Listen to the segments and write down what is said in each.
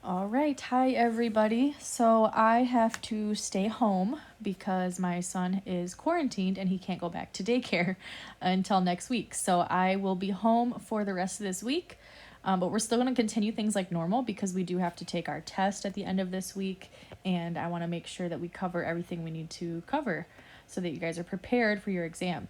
All right, hi everybody. So I have to stay home because my son is quarantined and he can't go back to daycare until next week. So I will be home for the rest of this week. But we're still going to continue things like normal because we do have to take our test at the end of this week. And I want to make sure that we cover everything we need to cover so that you guys are prepared for your exam.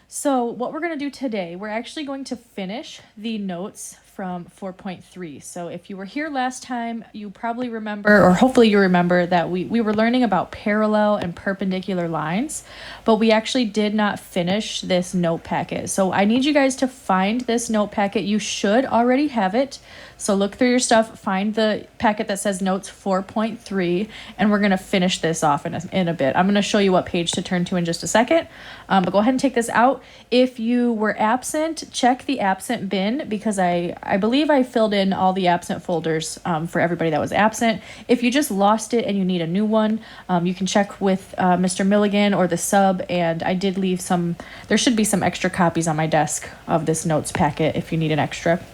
So what we're going to do today, we're actually going to finish the notes from 4.3. So if you were here last time, you probably remember, or hopefully you remember, that we were learning about parallel and perpendicular lines, but we actually did not finish this note packet. So I need you guys to find this note packet. You should already have it. So look through your stuff, find the packet that says notes 4.3, and we're going to finish this off in a bit. I'm going to show you what page to turn to in just a second, but go ahead and take this out. If you were absent, check the absent bin because I believe I filled in all the absent folders for everybody that was absent. If you just lost it and you need a new one, you can check with Mr. Milligan or the sub, and I did leave there should be some extra copies on my desk of this notes packet if you need an extra.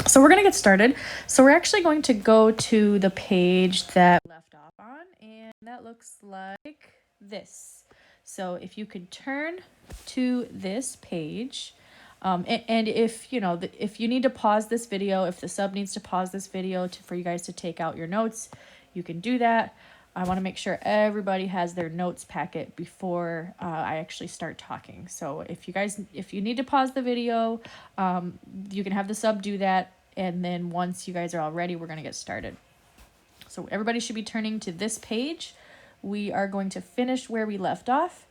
So we're going to get started. So we're actually going to go to the page that we left off on, and that looks like this. So if you could turn to this page, and if if you need to pause this video, if the sub needs to pause this video for you guys to take out your notes, you can do that. I want to make sure everybody has their notes packet before I actually start talking. So if you need to pause the video, you can have the sub do that. And then once you guys are all ready, we're going to get started. So everybody should be turning to this page. We are going to finish where we left off.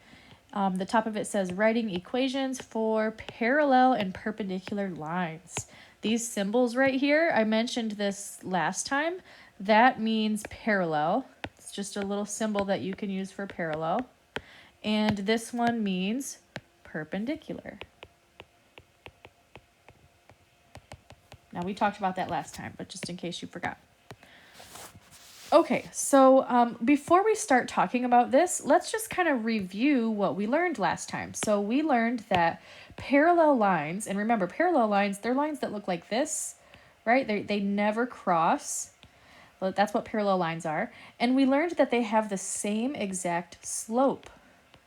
The top of it says writing equations for parallel and perpendicular lines. These symbols right here, I mentioned this last time. That means parallel. It's just a little symbol that you can use for parallel. And this one means perpendicular. Now, we talked about that last time, but just in case you forgot. Okay, so before we start talking about this, let's just kind of review what we learned last time. So we learned that parallel lines, and remember, parallel lines, they're lines that look like this, right? They never cross. Well, that's what parallel lines are. And we learned that they have the same exact slope.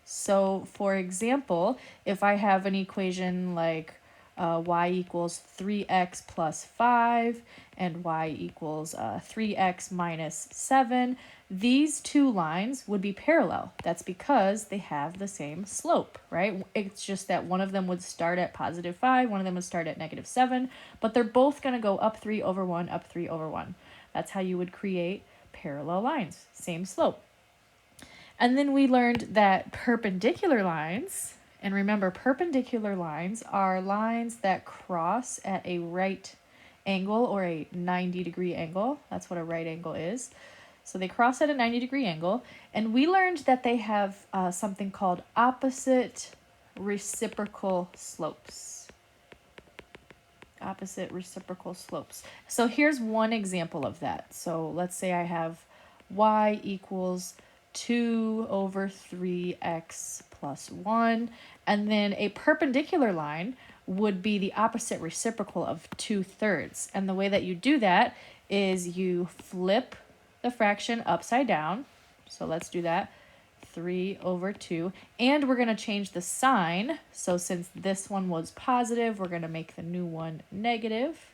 So, for example, if I have an equation like y equals 3x plus 5 and y equals 3x minus 7, these two lines would be parallel. That's because they have the same slope, right? It's just that one of them would start at positive 5, one of them would start at negative 7, but they're both going to go up 3 over 1, up 3 over 1. That's how you would create parallel lines, same slope. And then we learned that perpendicular lines, and remember, perpendicular lines are lines that cross at a right angle or a 90-degree angle. That's what a right angle is. So they cross at a 90-degree angle. And we learned that they have something called opposite reciprocal slopes. Opposite reciprocal slopes. So here's one example of that. So let's say I have y equals 2 over 3x plus 1. And then a perpendicular line would be the opposite reciprocal of 2/3. And the way that you do that is you flip the fraction upside down. So let's do that. 3 over 2. And we're going to change the sign. So since this one was positive, we're going to make the new one negative.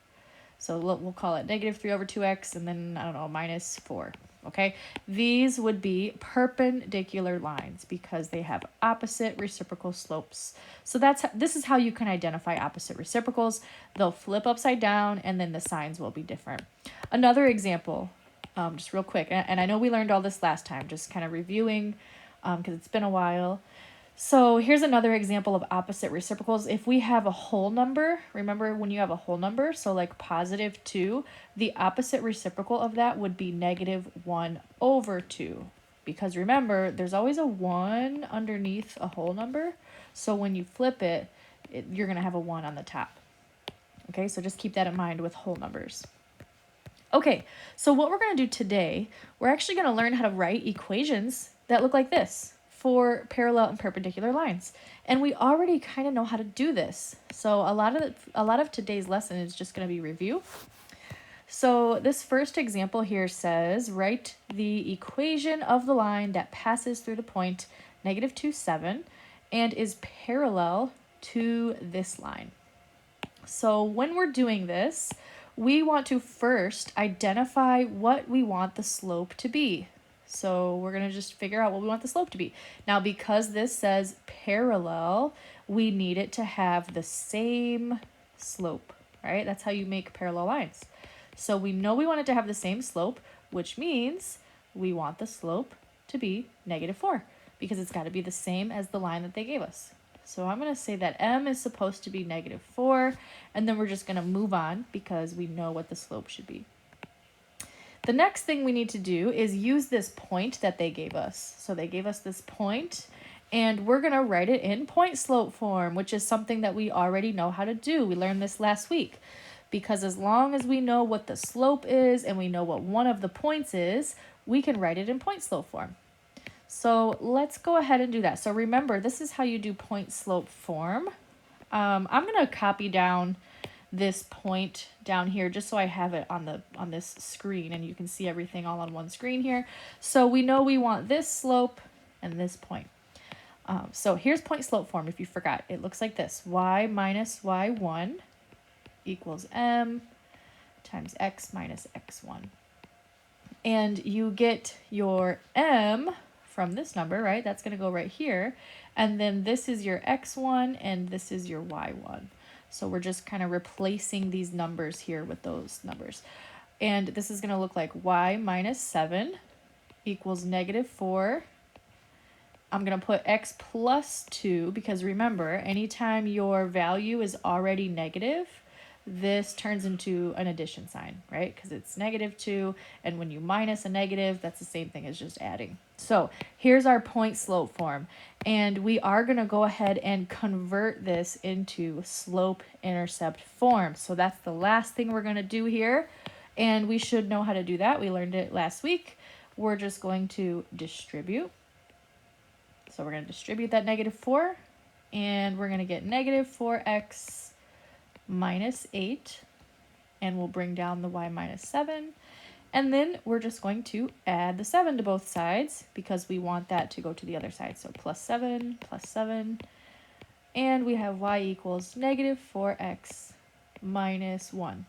So we'll call it negative 3 over 2x and then, I don't know, minus 4. Okay, these would be perpendicular lines because they have opposite reciprocal slopes. So this is how you can identify opposite reciprocals. They'll flip upside down and then the signs will be different. Another example, just real quick, and I know we learned all this last time, just kind of reviewing because it's been a while. So here's another example of opposite reciprocals. If we have a whole number, remember when you have a whole number, so like positive 2, the opposite reciprocal of that would be negative 1 over 2. Because remember, there's always a 1 underneath a whole number. So when you flip it, you're going to have a 1 on the top. Okay, so just keep that in mind with whole numbers. Okay, so what we're going to do today, we're actually going to learn how to write equations that look like this for parallel and perpendicular lines. And we already kind of know how to do this. So a lot of today's lesson is just going to be review. So this first example here says, write the equation of the line that passes through the point -2, 7 and is parallel to this line. So when we're doing this, we want to first identify what we want the slope to be. So we're going to just figure out what we want the slope to be. Now, because this says parallel, we need it to have the same slope, right? That's how you make parallel lines. So we know we want it to have the same slope, which means we want the slope to be -4 because it's got to be the same as the line that they gave us. So I'm going to say that m is supposed to be -4, and then we're just going to move on because we know what the slope should be. The next thing we need to do is use this point that they gave us. So they gave us this point, and we're going to write it in point slope form, which is something that we already know how to do. We learned this last week. Because as long as we know what the slope is and we know what one of the points is, we can write it in point slope form. So let's go ahead and do that. So remember, this is how you do point slope form. I'm going to copy down this point down here just so I have it on this screen and you can see everything all on one screen here. So we know we want this slope and this point. So here's point slope form if you forgot. It looks like this. Y minus y1 equals m times x minus x1. And you get your m from this number, right? That's going to go right here. And then this is your x1 and this is your y1. So we're just kind of replacing these numbers here with those numbers. And this is going to look like y minus 7 equals -4. I'm going to put x plus 2 because remember, anytime your value is already negative, this turns into an addition sign, right? Because it's -2, and when you minus a negative, that's the same thing as just adding. So here's our point slope form, and we are going to go ahead and convert this into slope intercept form. So that's the last thing we're going to do here, and we should know how to do that. We learned it last week. We're just going to distribute. So we're going to distribute that -4, and we're going to get -4x minus 8, and we'll bring down the y minus 7, and then we're just going to add the 7 to both sides because we want that to go to the other side. So plus 7, and we have y equals -4x minus 1.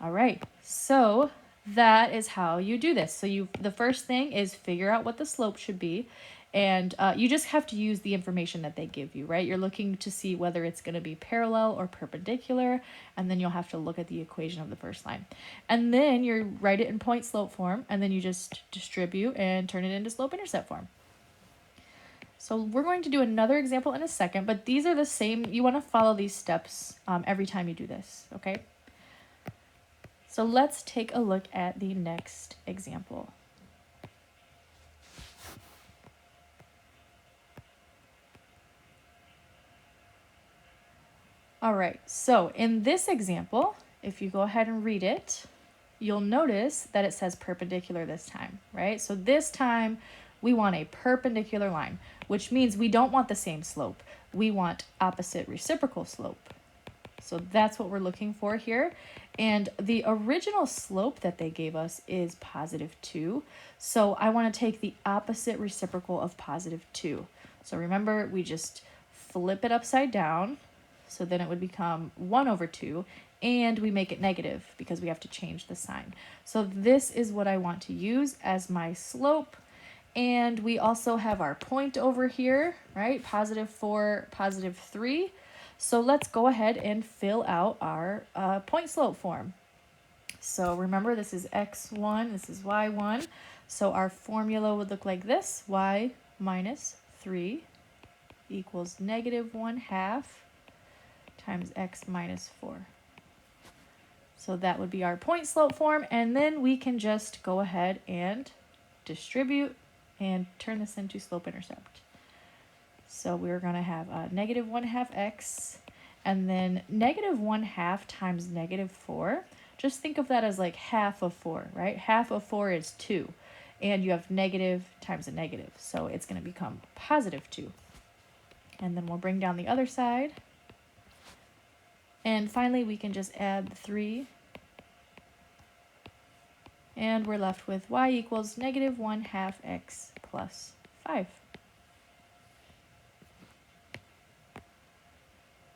All right, so that is how you do this. So the first thing is figure out what the slope should be. And you just have to use the information that they give you, right? You're looking to see whether it's going to be parallel or perpendicular, and then you'll have to look at the equation of the first line. And then you write it in point slope form, and then you just distribute and turn it into slope intercept form. So we're going to do another example in a second, but these are the same. You want to follow these steps every time you do this, okay? So let's take a look at the next example. All right, so in this example, if you go ahead and read it, you'll notice that it says perpendicular this time, right? So this time we want a perpendicular line, which means we don't want the same slope. We want opposite reciprocal slope. So that's what we're looking for here. And the original slope that they gave us is +2. So I want to take the opposite reciprocal of +2. So remember, we just flip it upside down. So then it would become 1/2, and we make it negative because we have to change the sign. So this is what I want to use as my slope. And we also have our point over here, right? +4, +3. So let's go ahead and fill out our point slope form. So remember, this is x1, this is y1. So our formula would look like this. Y minus 3 equals -1/2 times x minus 4. So that would be our point slope form, and then we can just go ahead and distribute and turn this into slope intercept. So we're going to have -1/2 x, and then -1/2 times -4. Just think of that as like half of 4, right? Half of 4 is 2, and you have negative times a negative, so it's going to become +2. And then we'll bring down the other side. And finally, we can just add the 3. And we're left with y equals negative 1/2 x plus 5.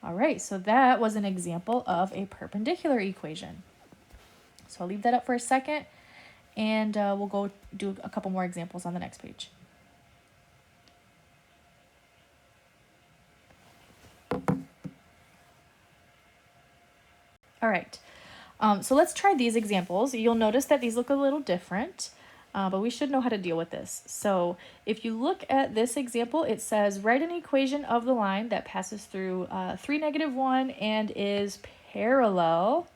All right, so that was an example of a perpendicular equation. So I'll leave that up for a second, and we'll go do a couple more examples on the next page. All right, so let's try these examples. You'll notice that these look a little different, but we should know how to deal with this. So if you look at this example, it says write an equation of the line that passes through 3, -1 and is parallel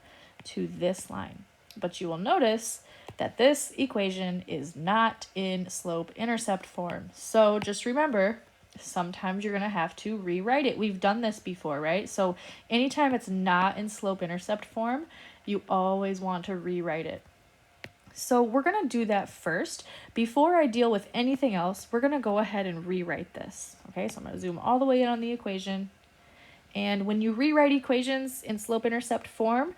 to this line. But you will notice that this equation is not in slope-intercept form. So just remember, sometimes you're going to have to rewrite it. We've done this before, right? So anytime it's not in slope-intercept form, you always want to rewrite it. So we're going to do that first. Before I deal with anything else, we're going to go ahead and rewrite this. Okay, so I'm going to zoom all the way in on the equation. And when you rewrite equations in slope-intercept form,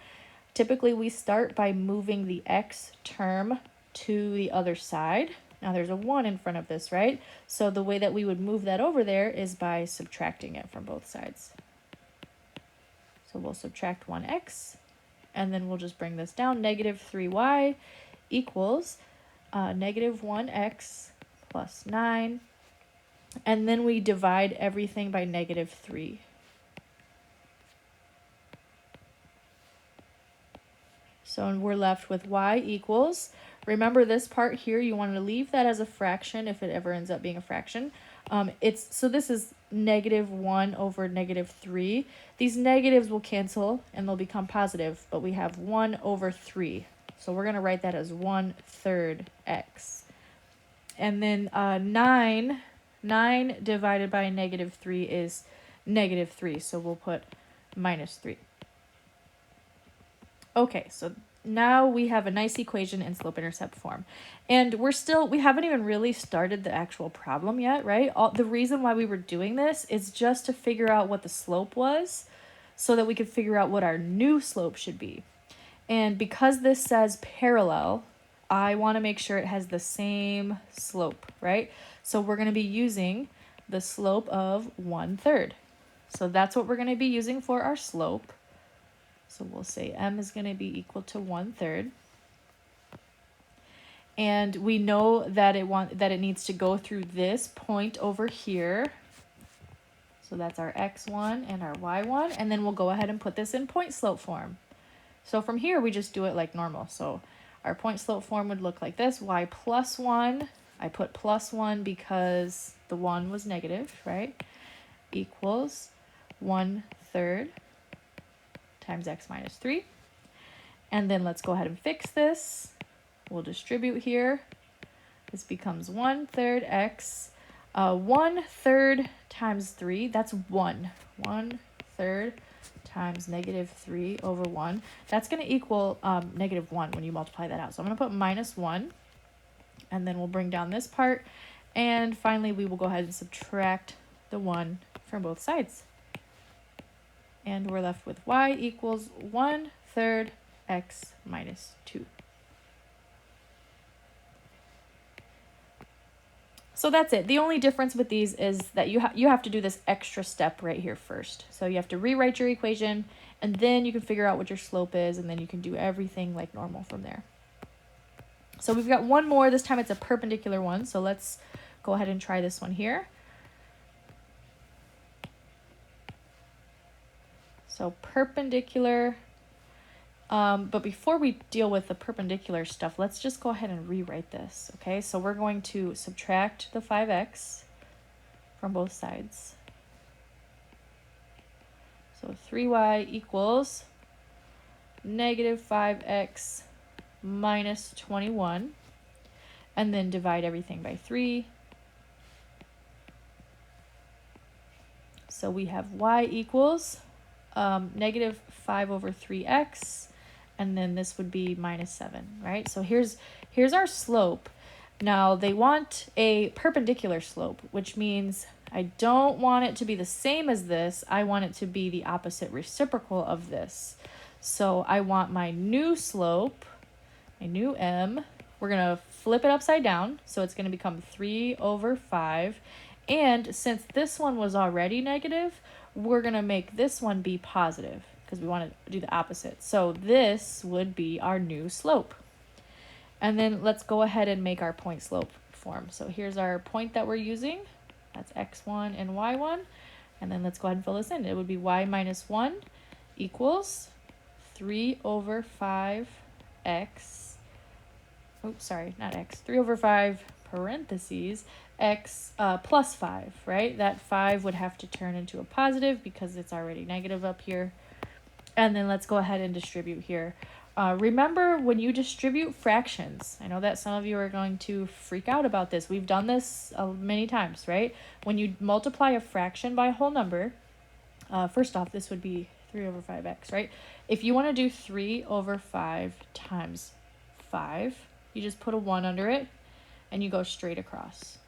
typically we start by moving the x term to the other side. Now there's a 1 in front of this, right? So the way that we would move that over there is by subtracting it from both sides. So we'll subtract 1x, and then we'll just bring this down. Negative 3y equals negative 1x plus 9. And then we divide everything by negative 3. So we're left with y equals, remember this part here, you want to leave that as a fraction if it ever ends up being a fraction. So this is negative 1 over negative 3. These negatives will cancel and they'll become positive, but we have 1 over 3. So we're going to write that as 1/3 x. And then 9 divided by negative 3 is negative 3, so we'll put minus 3. Okay, so now we have a nice equation in slope-intercept form. And we haven't even really started the actual problem yet, right? The reason why we were doing this is just to figure out what the slope was so that we could figure out what our new slope should be. And because this says parallel, I want to make sure it has the same slope, right? So we're going to be using the slope of 1/3. So that's what we're going to be using for our slope. So we'll say m is going to be equal to 1/3. And we know that it needs to go through this point over here. So that's our x1 and our y1. And then we'll go ahead and put this in point slope form. So from here, we just do it like normal. So our point slope form would look like this. Y plus 1. I put plus 1 because the 1 was negative, right? Equals 1/3 times x minus 3. And then let's go ahead and fix this. We'll distribute here. This becomes 1/3 x. 1/3 times 3, that's 1. 1/3 times negative 3 over 1. That's going to equal negative 1 when you multiply that out. So I'm going to put minus 1. And then we'll bring down this part. And finally, we will go ahead and subtract the 1 from both sides. And we're left with y equals 1/3 x minus 2. So that's it. The only difference with these is that you have to do this extra step right here first. So you have to rewrite your equation, and then you can figure out what your slope is, and then you can do everything like normal from there. So we've got one more. This time it's a perpendicular one. So let's go ahead and try this one here. So perpendicular. But before we deal with the perpendicular stuff, let's just go ahead and rewrite this, okay? So we're going to subtract the 5x from both sides. So 3y equals negative 5x minus 21. And then divide everything by 3. So we have y equals negative 5 over 3x. And then this would be minus 7, right? So here's our slope. Now they want a perpendicular slope, which means I don't want it to be the same as this. I want it to be the opposite reciprocal of this. So I want my new slope, my new m, we're going to flip it upside down. So it's going to become 3 over 5. And since this one was already negative, we're going to make this one be positive because we want to do the opposite. So this would be our new slope. And then let's go ahead and make our point slope form. So here's our point that we're using. That's x1 and y1. And then let's go ahead and fill this in. It would be y minus 1 equals 3 over 5x. Oops, sorry, not x. 3 over 5 parentheses x plus 5, right? That 5 would have to turn into a positive because it's already negative up here. And then let's go ahead and distribute here. Remember, when you distribute fractions, I know that some of you are going to freak out about this. We've done this many times, right? When you multiply a fraction by a whole number, first off, this would be 3 over 5x, right? If you want to do 3 over 5 times 5, you just put a 1 under it, and you go straight across.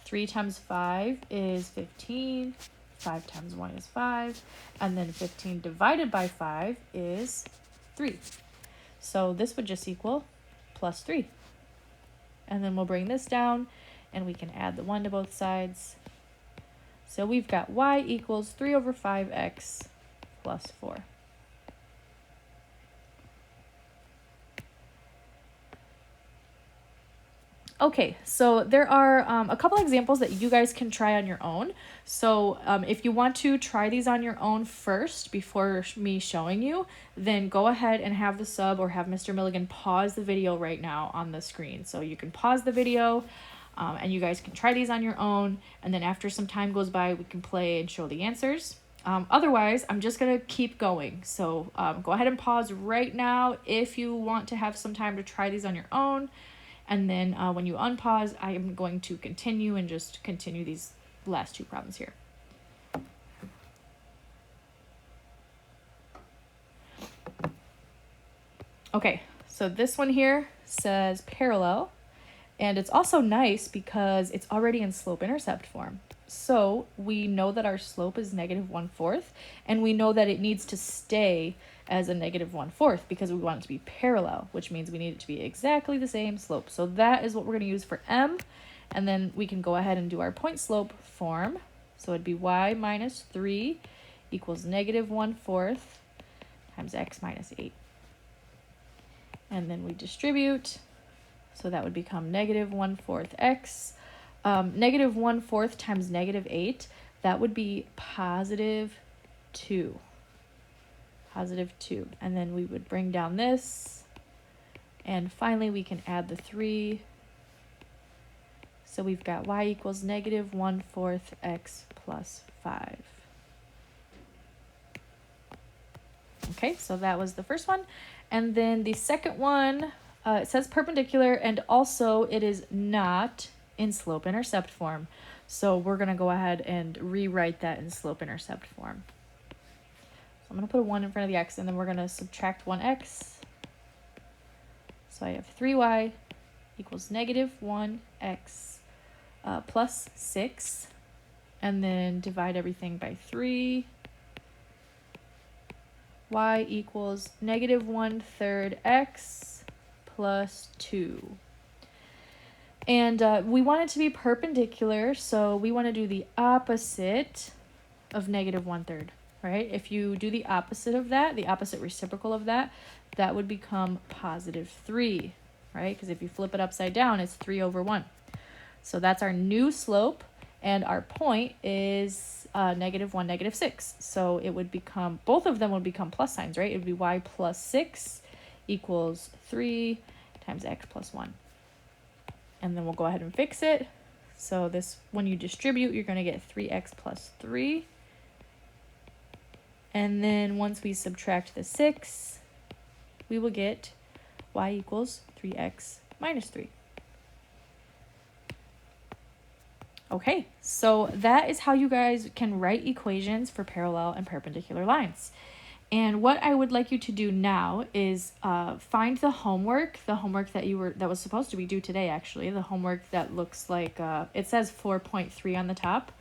3 times 5 is 15. 5 times 1 is 5. And then 15 divided by 5 is 3. So this would just equal plus 3. And then we'll bring this down, and we can add the 1 to both sides. So we've got y equals 3 over 5x plus 4. Okay, so there are a couple examples that you guys can try on your own. So if you want to try these on your own first before me showing you, then go ahead and have the sub or have Mr. Milligan pause the video right now on the screen. So you can pause the video and you guys can try these on your own. And then after some time goes by, we can play and show the answers. Otherwise, I'm just going to keep going. So go ahead and pause right now if you want to have some time to try these on your own. And then when you unpause, I am going to continue and just continue these last two problems here. Okay, so this one here says parallel, and it's also nice because it's already in slope-intercept form. So we know that our slope is negative 1/4, and we know that it needs to stay as a negative 1/4 because we want it to be parallel, which means we need it to be exactly the same slope. So that is what we're going to use for m, and then we can go ahead and do our point slope form. So it'd be y minus 3 equals negative 1/4 times x minus 8. And then we distribute, so that would become negative 1/4 x. Negative 1/4 times negative 8, that would be positive 2. Positive 2. And then we would bring down this. And finally, we can add the 3. So we've got y equals negative 1/4 x plus 5. Okay, so that was the first one. And then the second one, it says perpendicular, and also it is not in slope-intercept form. So we're going to go ahead and rewrite that in slope-intercept form. So I'm going to put a 1 in front of the x, and then we're going to subtract 1x. So I have 3y equals negative 1x plus 6. And then divide everything by 3. Y equals negative 1/3 x plus 2. And we want it to be perpendicular, so we want to do the opposite of negative 1/3, right? If you do the opposite of that, the opposite reciprocal of that, that would become positive 3, right? Because if you flip it upside down, it's 3 over 1. So that's our new slope, and our point is negative 1, negative 6. So it would become, both of them would become plus signs, right? It would be y plus 6 equals 3 times x plus 1. And then we'll go ahead and fix it. So this, when you distribute, you're going to get 3x plus 3. And then once we subtract the 6, we will get y equals 3x minus 3. Okay, so that is how you guys can write equations for parallel and perpendicular lines. And what I would like you to do now is find the homework that was supposed to be due today, actually, the homework that looks like, it says 4.3 on the top.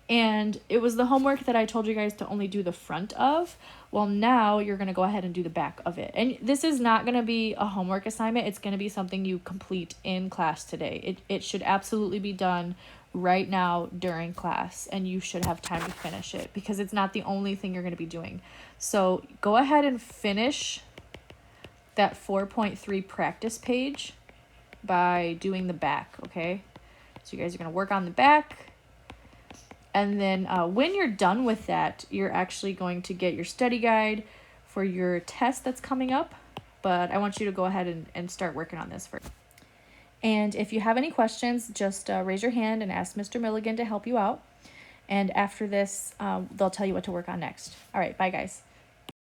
And it was the homework that I told you guys to only do the front of. Well, now you're going to go ahead and do the back of it. And this is not going to be a homework assignment. It's going to be something you complete in class today. It should absolutely be done right now during class, and you should have time to finish it because it's not the only thing you're going to be doing. So go ahead and finish that 4.3 practice page by doing the back, okay? So you guys are going to work on the back. And then when you're done with that, you're actually going to get your study guide for your test that's coming up. But I want you to go ahead and start working on this first. And if you have any questions, just raise your hand and ask Mr. Milligan to help you out. And after this, they'll tell you what to work on next. All right, bye guys.